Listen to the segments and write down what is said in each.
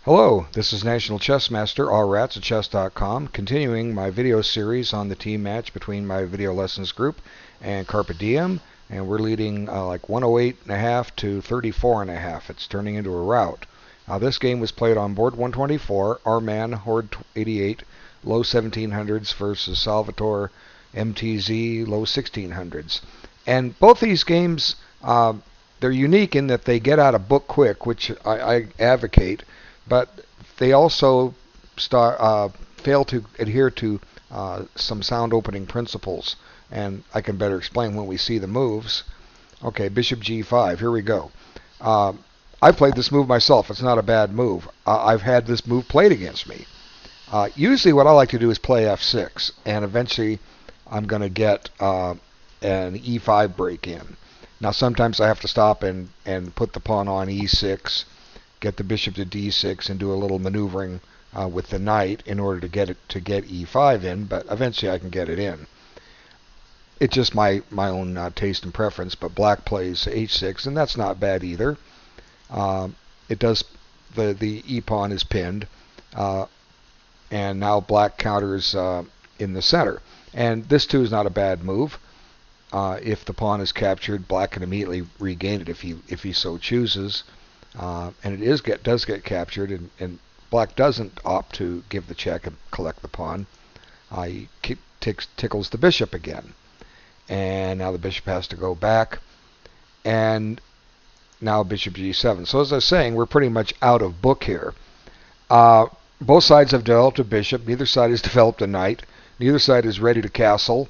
Hello, this is National Chess Master, allrats at chess.com, continuing my video series on the team match between my video lessons group and Carpe Diem, and we're leading like 108.5 to 34.5. It's turning into a rout. This game was played on board 124, our man, Horde 88, low 1700s versus SalvadorMtz, low 1600s. And both these games, they're unique in that they get out of book quick, which I advocate, but they also fail to adhere to some sound opening principles, and I can better explain when we see the moves. Okay, bishop g5, here we go. I played this move myself. It's not a bad move. I've had this move played against me. Usually what I like to do is play f6, and eventually I'm going to get an e5 break in. Now sometimes I have to stop and put the pawn on e6, get the bishop to d6, and do a little maneuvering with the knight in order to get e5 in, but eventually I can get it in. It's just my own taste and preference, but black plays h6, and that's not bad either. It does, the e-pawn is pinned, and now black counters in the center. And this too is not a bad move. If the pawn is captured, black can immediately regain it if he so chooses. And it does get captured, and black doesn't opt to give the check and collect the pawn. He tickles the bishop again, and now the bishop has to go back, and now bishop g7. So as I was saying, we're pretty much out of book here. Both sides have developed a bishop. Neither side has developed a knight. Neither side is ready to castle.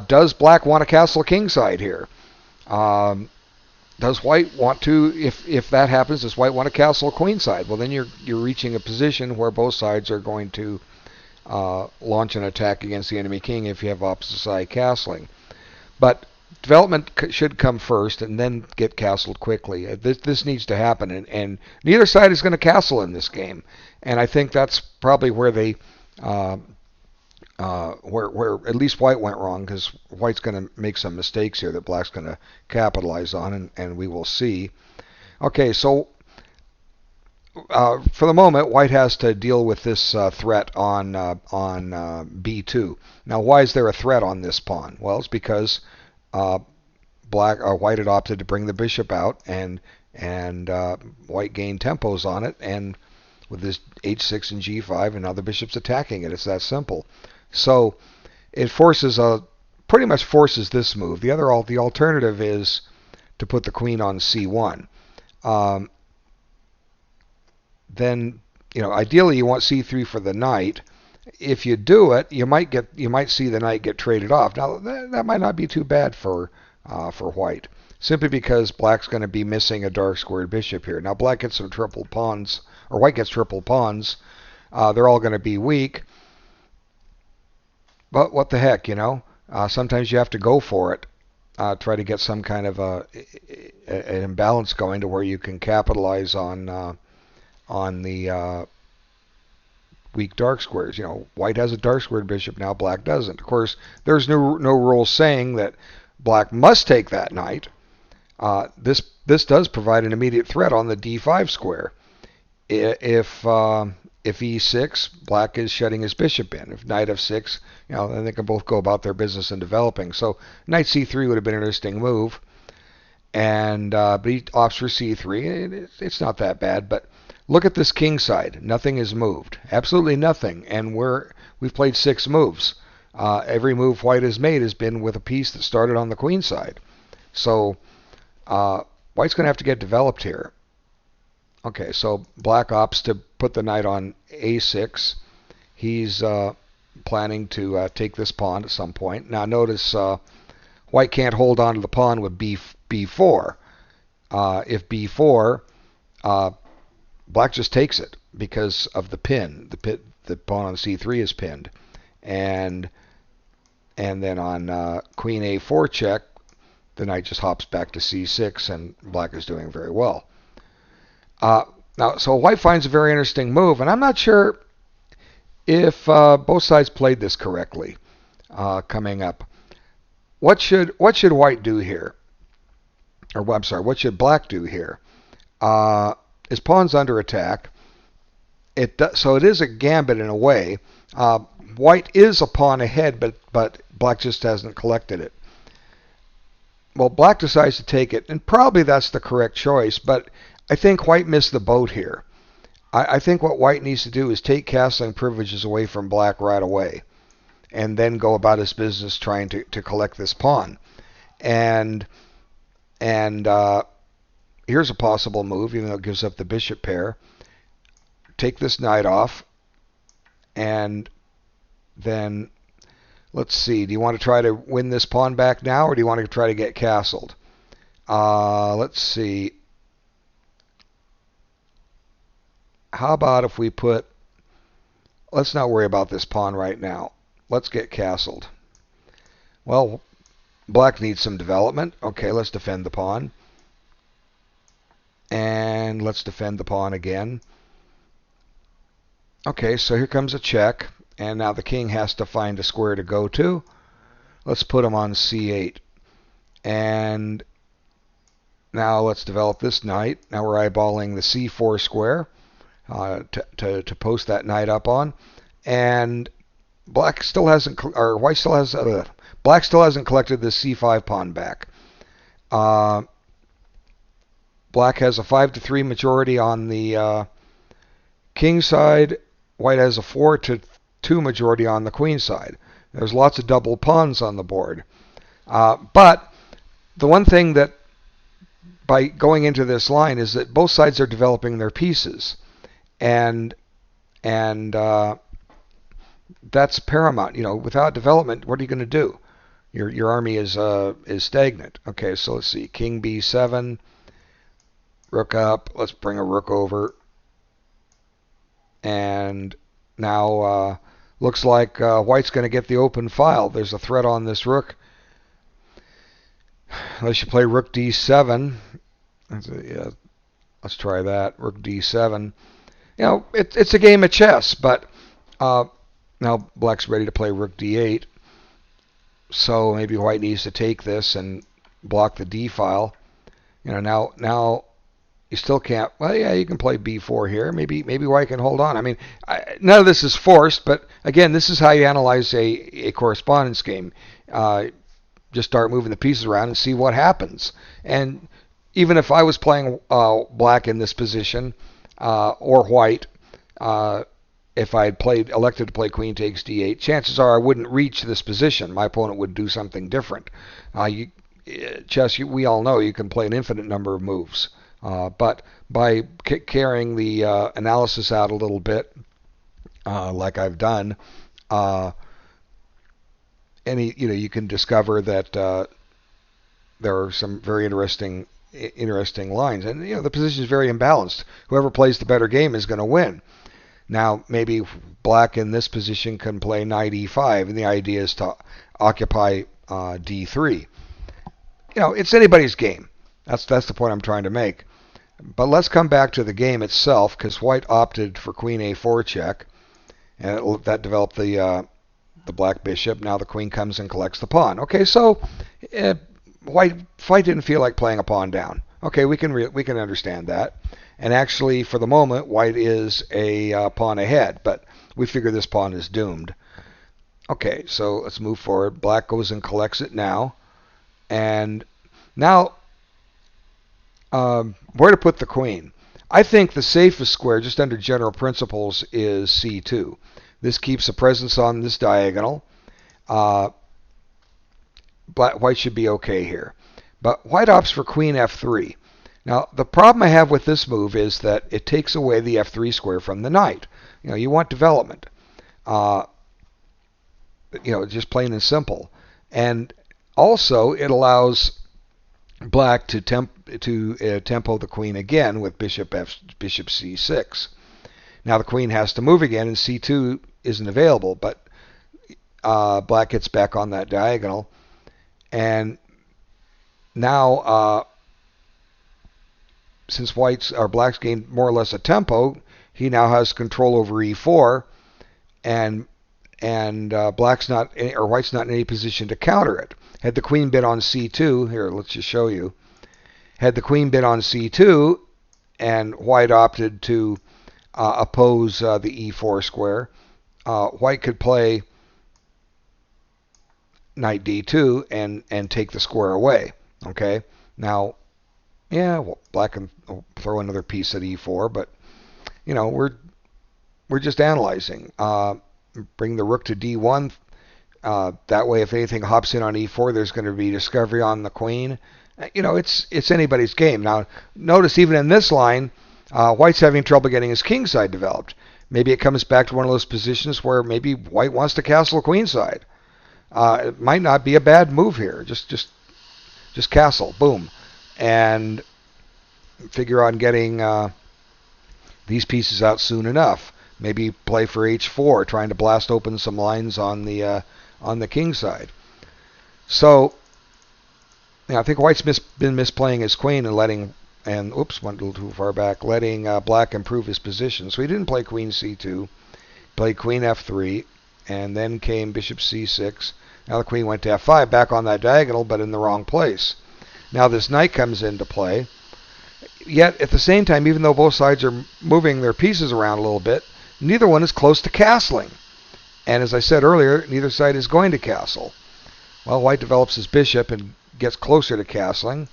Does black want to castle kingside here? Does white want to, if that happens, does white want to castle queenside? Well, then you're reaching a position where both sides are going to launch an attack against the enemy king if you have opposite side castling. But development should come first and then get castled quickly. This needs to happen, and neither side is going to castle in this game. And I think that's probably where they where at least white went wrong, because white's going to make some mistakes here that black's going to capitalize on, and we will see. Okay, so for the moment, white has to deal with this threat on b2. Now, why is there a threat on this pawn? Well, it's because white had opted to bring the bishop out, and white gained tempos on it, and with this h6 and g5, and now the bishop's attacking it. It's that simple. So it pretty much forces this move. The alternative is to put the queen on c1. Then, ideally you want c3 for the knight. If you do it, you might see the knight get traded off. Now that might not be too bad for white, simply because black's going to be missing a dark squared bishop here. Now black gets some triple pawns, or white gets triple pawns. They're all going to be weak. But what the heck, sometimes you have to go for it. Try to get some kind of an imbalance going to where you can capitalize on the weak dark squares. White has a dark squared bishop, now black doesn't. Of course, there's no rule saying that black must take that knight. This does provide an immediate threat on the d5 square. If e6, black is shutting his bishop in. If knight f6, then they can both go about their business and developing. So knight c3 would have been an interesting move, and but he opts for c3. It's not that bad, but look at this king side. Nothing is moved, absolutely nothing, and we've played 6 moves. Every move white has made has been with a piece that started on the queen side. So white's going to have to get developed here. Okay, so black opts to put the knight on a6. He's planning to take this pawn at some point. Now notice white can't hold on to the pawn with b4. If b4, black just takes it because of the pin. The pawn on c3 is pinned, and then on queen a4 check, the knight just hops back to c6, and black is doing very well. Now, so white finds a very interesting move, and I'm not sure if both sides played this correctly coming up. What should white do here? Or I'm sorry, what should black do here? His pawn's under attack. So it is a gambit in a way. White is a pawn ahead, but black just hasn't collected it. Well, black decides to take it, and probably that's the correct choice, but I think white missed the boat here. I think what white needs to do is take castling privileges away from black right away, and then go about his business trying to collect this pawn. And here's a possible move, even though it gives up the bishop pair. Take this knight off, and then let's see. Do you want to try to win this pawn back now, or do you want to try to get castled? Let's see. How about if we put... Let's not worry about this pawn right now. Let's get castled. Well, black needs some development. Okay, let's defend the pawn. And let's defend the pawn again. Okay, so here comes a check. And now the king has to find a square to go to. Let's put him on c8. And now let's develop this knight. Now we're eyeballing the c4 square to post that knight up on. And black still hasn't, or white still has, black still hasn't collected this c5 pawn back. Black has a 5-3 majority on the king side. White has a 4-2 majority on the queen side. There's lots of double pawns on the board. But the one thing that by going into this line is that both sides are developing their pieces. And that's paramount. You know, without development, what are you going to do? Your army is stagnant. Okay, so let's see. King b7, rook up. Let's bring a rook over. And now looks like white's going to get the open file. There's a threat on this rook. Unless you play rook d7. Yeah, let's try that. Rook d7. You know, it's a game of chess, but now black's ready to play rook d8. So maybe white needs to take this and block the d file. You know, now you still can't. Well, yeah, you can play b4 here. Maybe white can hold on. I mean, none of this is forced, but again, this is how you analyze a correspondence game. Just start moving the pieces around and see what happens. And even if I was playing black in this position, or white, if I had elected to play queen takes d8, chances are I wouldn't reach this position. My opponent would do something different. Chess, we all know you can play an infinite number of moves. But by carrying the analysis out a little bit, like I've done, you can discover that there are some very interesting lines, and the position is very imbalanced. Whoever plays the better game is going to win. Now maybe black in this position can play knight e5, and the idea is to occupy d3. It's anybody's game. That's the point I'm trying to make. But let's come back to the game itself, because white opted for queen a4 check, and that developed the black bishop. Now the queen comes and collects the pawn. Okay, so white didn't feel like playing a pawn down. Okay, we can understand that. And actually, for the moment, white is a pawn ahead, but we figure this pawn is doomed. Okay, so let's move forward. Black goes and collects it now. And now, where to put the queen? I think the safest square, just under general principles, is c2. This keeps a presence on this diagonal. White should be okay here. But white opts for queen f3. Now, the problem I have with this move is that it takes away the f3 square from the knight. You want development. Just plain and simple. And also, it allows black to tempo the queen again with bishop c6. Now the queen has to move again, and c2 isn't available, but black gets back on that diagonal. And now, since black's gained more or less a tempo, he now has control over e4, and white's not in any position to counter it. Had the queen been on c2, here, let's just show you. Had the queen been on c2, and white opted to oppose the e4 square. White could play knight d2 and take the square away. Okay, now, yeah, well, black can throw another piece at e4, but we're just analyzing. Bring the rook to d1. That way, if anything hops in on e4, there's going to be discovery on the queen. It's anybody's game. Now, notice even in this line, White's having trouble getting his king side developed. Maybe it comes back to one of those positions where maybe White wants to castle queen side. It might not be a bad move here. Just castle, boom, and figure on getting these pieces out soon enough. Maybe play for h4, trying to blast open some lines on the king side. So, I think White's been misplaying his queen and went a little too far back, letting Black improve his position. So he didn't play queen c2, played queen f3, and then came bishop c6. Now the queen went to f5, back on that diagonal, but in the wrong place. Now this knight comes into play. Yet, at the same time, even though both sides are moving their pieces around a little bit, neither one is close to castling. And as I said earlier, neither side is going to castle. Well, White develops his bishop and gets closer to castling.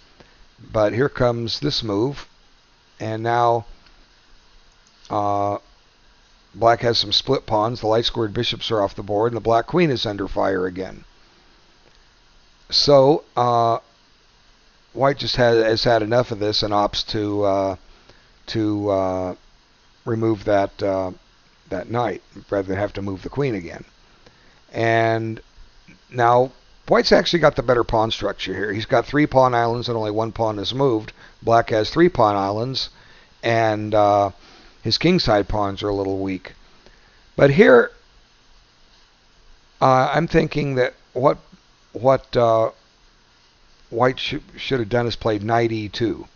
But here comes this move. And now Black has some split pawns. The light-squared bishops are off the board, and the black queen is under fire again. So White just has had enough of this and opts to remove that knight rather than have to move the queen again. And now White's actually got the better pawn structure here. He's got 3 pawn islands and only 1 pawn is moved. Black has 3 pawn islands, and his kingside pawns are a little weak. But here, I'm thinking that what White should have done is played knight e2.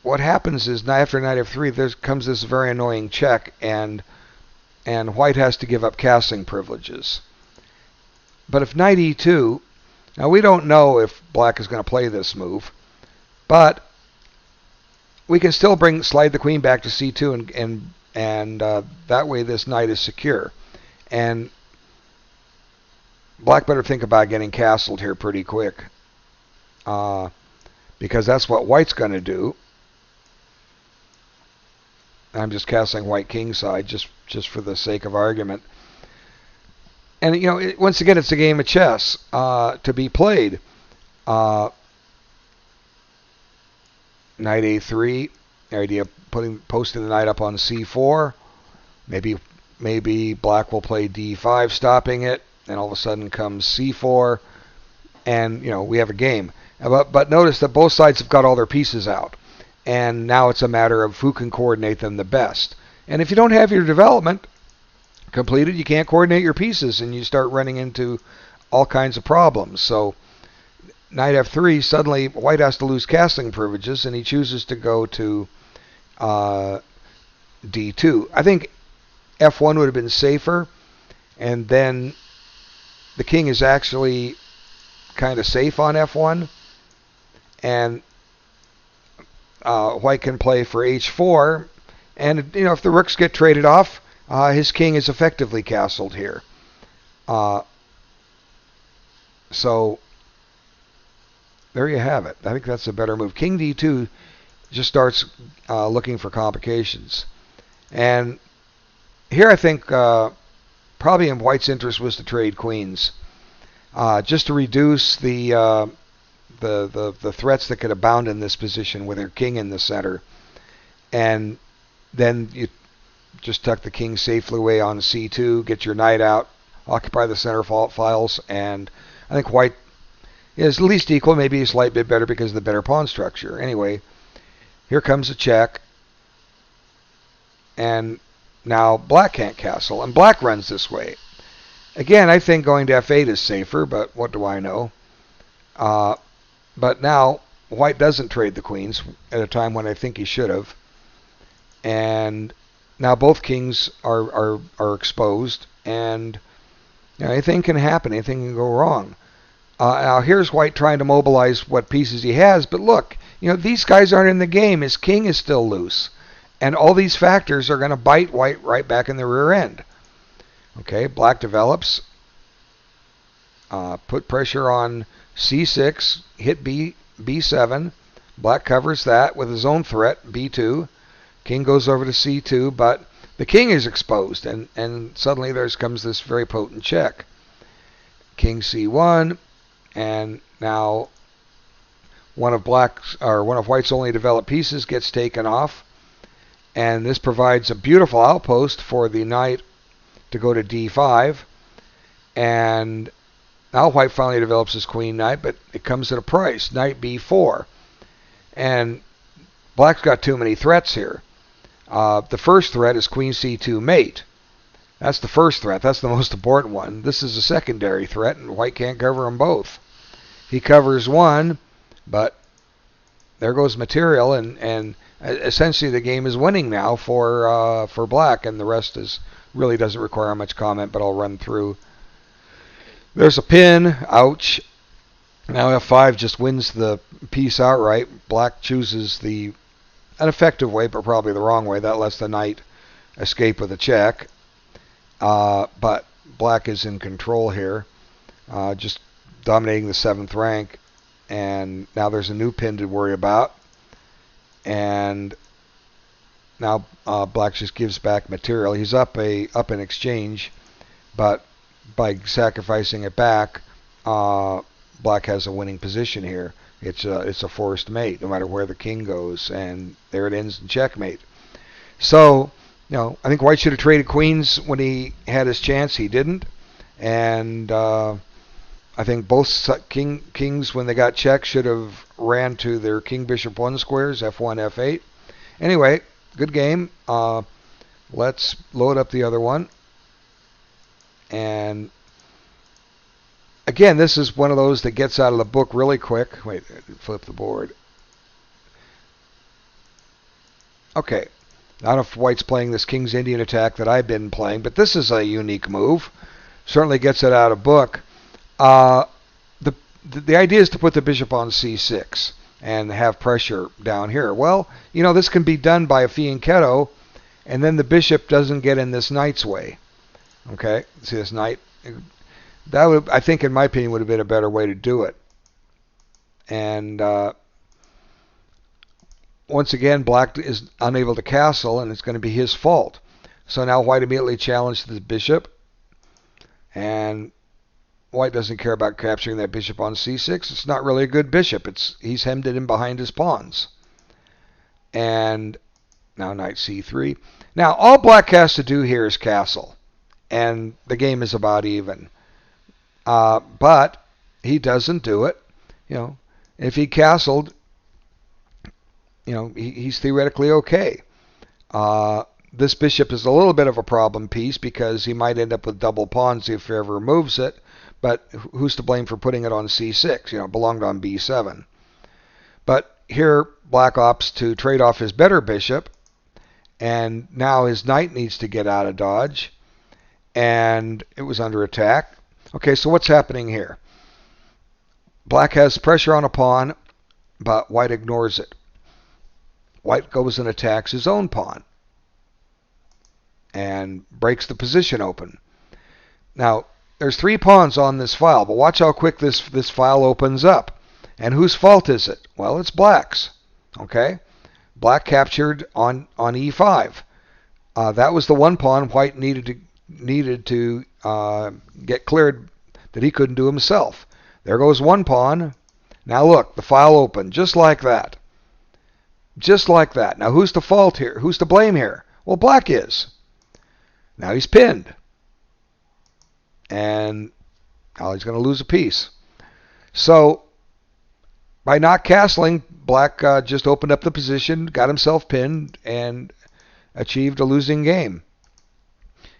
What happens is after knight f3, there comes this very annoying check, and White has to give up castling privileges. But if knight e2, now we don't know if Black is going to play this move, but we can still slide the queen back to c2, and that way this knight is secure. And Black better think about getting castled here pretty quick, because that's what White's going to do. I'm just castling White kingside just for the sake of argument. And once again, it's a game of chess to be played. Knight a3, the idea of posting the knight up on c4. Maybe Black will play d5, stopping it. And all of a sudden comes c4, and we have a game. But notice that both sides have got all their pieces out, and now it's a matter of who can coordinate them the best. And if you don't have your development completed, you can't coordinate your pieces, and you start running into all kinds of problems. So knight f3, suddenly White has to lose castling privileges, and he chooses to go to d2. I think f1 would have been safer, and then the king is actually kind of safe on f1, and White can play for h4, and if the rooks get traded off, his king is effectively castled here. So there you have it. I think that's a better move. King d2 just starts looking for complications, and here I think probably in White's interest was to trade queens, just to reduce the threats that could abound in this position with her king in the center, and then you just tuck the king safely away on c2, get your knight out, occupy the center files, and I think White is at least equal, maybe a slight bit better because of the better pawn structure. Anyway, here comes a check, and now Black can't castle, and Black runs this way. Again, I think going to f8 is safer, but what do I know? But now White doesn't trade the queens at a time when I think he should have, and now both kings are exposed, and anything can happen, anything can go wrong. Now here's White trying to mobilize what pieces he has, but look, these guys aren't in the game. His king is still loose. And all these factors are going to bite white right back in the rear end. Okay, black develops, put pressure on c6, hit b7. Black covers that with his own threat, b2. King goes over to c2, but the king is exposed, and suddenly there comes this very potent check. King c1, and now one of white's only developed pieces gets taken off, and this provides a beautiful outpost for the knight to go to d5, and now white finally develops his queen knight, but it comes at a price, knight b4, and black's got too many threats here. The first threat is queen c2 mate. That's the first threat. That's the most important one. This is a secondary threat, and white can't cover them both. He covers one, but there goes material, and essentially the game is winning now for black, and the rest really doesn't require much comment, but I'll run through. There's a pin. Ouch. Now f5 just wins the piece outright. Black chooses an effective way, but probably the wrong way. That lets the knight escape with a check. But black is in control here, just dominating the 7th rank. And now there's a new pin to worry about. And now black just gives back material. He's up in exchange, but by sacrificing it back, black has a winning position here. It's a forced mate, no matter where the king goes, and there it ends in checkmate. So, I think white should have traded queens when he had his chance. He didn't, and I think both kings, when they got checked, should have ran to their king bishop 1 squares, f1, f8. Anyway, good game. Let's load up the other one. And again, this is one of those that gets out of the book really quick. Wait, flip the board. Okay. I don't know if white's playing this King's Indian attack that I've been playing, but this is a unique move. Certainly gets it out of book. The idea is to put the bishop on c6 and have pressure down here. Well, this can be done by a fianchetto, and then the bishop doesn't get in this knight's way. Okay, see this knight? That would, I think, in my opinion, would have been a better way to do it. And once again, black is unable to castle, and it's going to be his fault. So now white immediately challenged the bishop, and white doesn't care about capturing that bishop on c6. It's not really a good bishop. He's hemmed it in behind his pawns. And now knight c3. Now all black has to do here is castle, and the game is about even. But he doesn't do it. If he castled, he's theoretically okay. This bishop is a little bit of a problem piece because he might end up with double pawns if he ever moves it. But who's to blame for putting it on c6? It belonged on b7. But here, black opts to trade off his better bishop, and now his knight needs to get out of dodge, and it was under attack. Okay, so what's happening here? Black has pressure on a pawn, but white ignores it. White goes and attacks his own pawn and breaks the position open. Now, there's 3 pawns on this file, but watch how quick this file opens up. And whose fault is it? Well, it's black's. Okay? Black captured on e5. That was the one pawn white needed to get cleared that he couldn't do himself. There goes one pawn. Now look, the file opened just like that. Just like that. Now who's the fault here? Who's to blame here? Well, black is. Now he's pinned. And now he's going to lose a piece. So by not castling, black just opened up the position, got himself pinned, and achieved a losing game.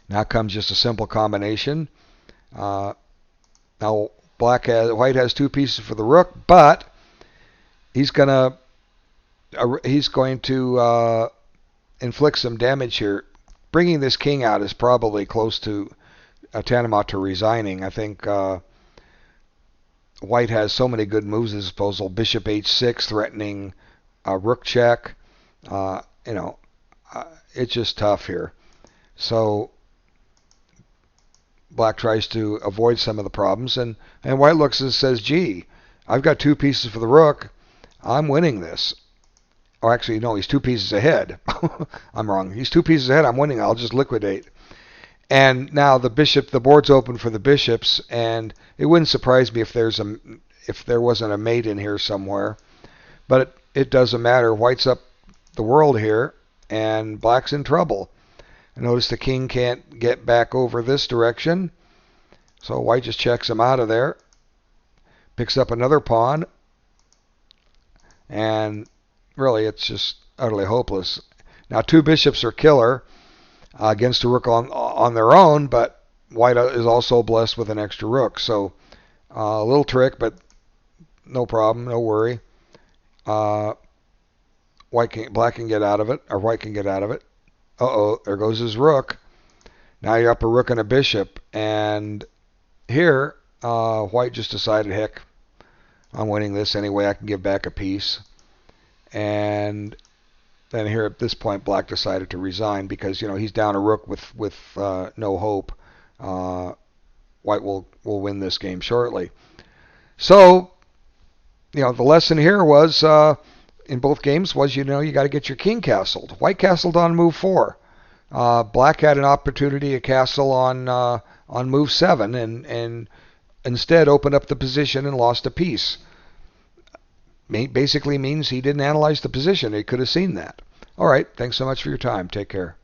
Now comes just a simple combination. Now white has 2 pieces for the rook, but he's going to inflict some damage here. Bringing this king out is probably close to tantamount to resigning. I think white has so many good moves at his disposal. Bishop h6 threatening a rook check. it's just tough here. So Black tries to avoid some of the problems, and White looks and says, gee, I've got 2 pieces for the rook. I'm winning this. Or actually, no, he's 2 pieces ahead. I'm wrong. He's 2 pieces ahead. I'm winning. I'll just liquidate. And now the board's open for the bishops, and it wouldn't surprise me if there wasn't a mate in here somewhere. But it doesn't matter. White's up the world here, and Black's in trouble. Notice the king can't get back over this direction, so White just checks him out of there. Picks up another pawn, and really it's just utterly hopeless. Now 2 bishops are killer against a rook on their own, but White is also blessed with an extra rook. So a little trick, but no problem, no worry. Black can get out of it, or White can get out of it. Uh-oh, there goes his rook. Now you're up a rook and a bishop. And here, White just decided, heck, I'm winning this anyway. I can give back a piece. And then here at this point, Black decided to resign because, he's down a rook with no hope. White will win this game shortly. So, the lesson here was... in both games was, you got to get your king castled. White castled on move 4. Black had an opportunity to castle on move 7 and instead opened up the position and lost a piece. Basically means he didn't analyze the position. He could have seen that. All right, thanks so much for your time. Take care.